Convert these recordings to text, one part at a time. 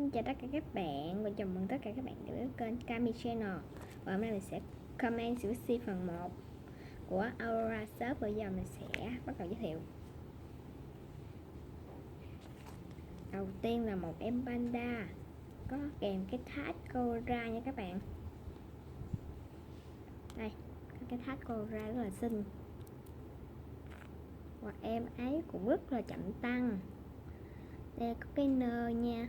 Xin chào tất cả các bạn và chào mừng tất cả các bạn đến kênh Kami Channel. Và hôm nay mình sẽ comment CVC phần 1 của Aurora Shop. Bây giờ mình sẽ bắt đầu giới thiệu. Đầu tiên là một em panda có kèm cái tag Cora nha các bạn. Đây, cái tag Cora rất là xinh. Và em ấy cũng rất là chậm tăng. Đây có cái nơ nha.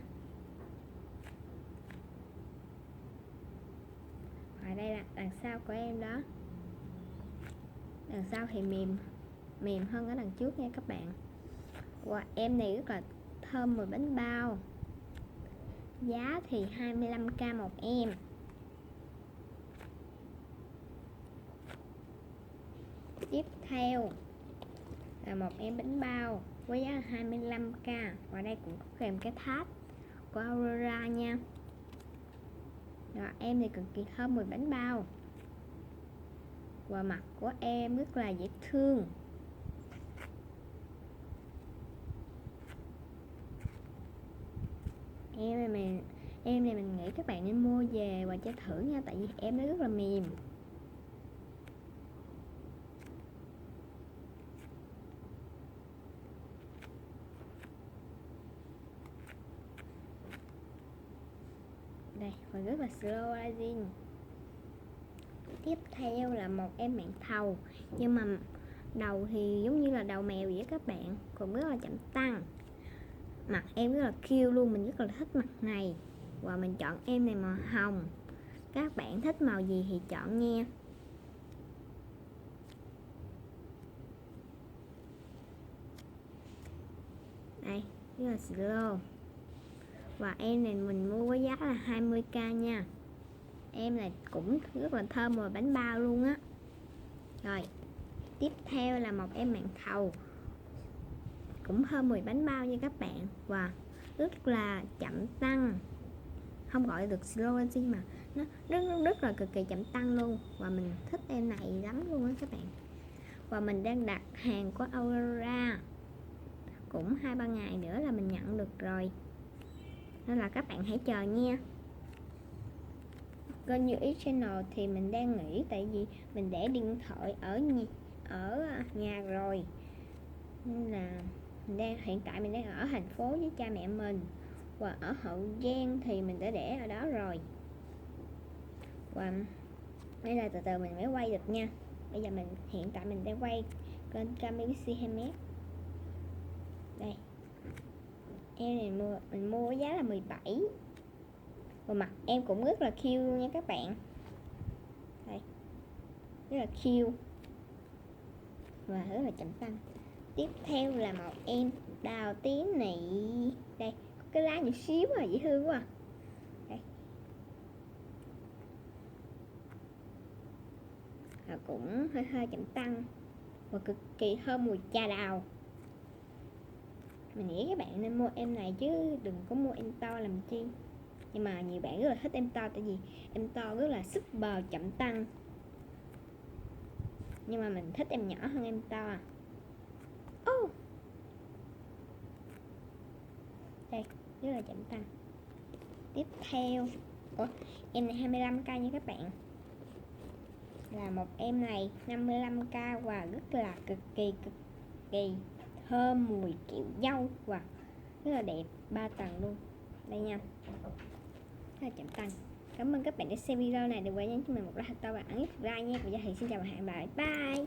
Và đây là đằng sau của em đó. Đằng sau thì mềm hơn ở đằng trước nha các bạn. Và em này rất là thơm mùi bánh bao. Giá thì 25k một em. Tiếp theo là một em bánh bao với giá 25k. Và đây cũng có kèm cái tag của Aurora nha. Rồi em thì cực kỳ thơm mùi bánh bao. Và mặt của em rất là dễ thương. Em này mình nghĩ các bạn nên mua về và chơi thử nha, tại vì em nó rất là mềm. Đây, và rất là slow rising. Tiếp theo là một em mạng thầu, nhưng mà đầu thì giống như là đầu mèo vậy các bạn, cũng rất là chậm tăng. Mặt em rất là cute luôn, mình rất là thích mặt này. Và mình chọn em này màu hồng. Các bạn thích màu gì thì chọn nha. Đây, rất là slow. Và em này mình mua với giá là 20k nha. Em này cũng rất là thơm mùi bánh bao luôn á. Rồi, tiếp theo là một em mạng thầu, cũng thơm mùi bánh bao nha các bạn. Và rất là chậm tăng. Không gọi được slow rising mà nó rất là cực kỳ chậm tăng luôn. Và mình thích em này lắm luôn á các bạn. Và mình đang đặt hàng của Aurora, cũng 2-3 ngày nữa là mình nhận được rồi, nên là các bạn hãy chờ nha. Kênh Như Ý Channel thì mình đang nghỉ, tại vì mình để điện thoại ở nhà rồi, nên là hiện tại mình đang ở thành phố với cha mẹ mình. Và ở Hậu Giang thì mình đã để ở đó rồi. Và đây là từ từ mình mới quay được nha. Bây giờ hiện tại mình đang quay kênh Kami Handmade. Đây, em này mình mua với giá là 17. Và mặt em cũng rất là cute luôn nha các bạn. Đây, rất là cute và rất là chậm tăng. Tiếp theo là một em đào tím này. Đây, có cái lá nhỏ xíu à, dễ thương quá à. Đây. Và cũng hơi chậm tăng. Và cực kỳ thơm mùi trà đào. Mình nghĩ các bạn nên mua em này chứ đừng có mua em to làm chi. Nhưng mà nhiều bạn rất là thích em to, tại vì em to rất là super chậm tăng. Nhưng mà mình thích em nhỏ hơn em to à. Đây, rất là chậm tăng. Tiếp theo em này 25k nha các bạn. Là một em này 55k và rất là cực kỳ thơm mùi kẹo dâu và rất là đẹp, 3 tầng luôn. Đây nha, rất là chậm tăng. Cảm ơn các bạn đã xem video này. Đừng quên nhấn cho mình một like to và ấn like nha. Bây giờ thì xin chào và hẹn gặp lại. Bye.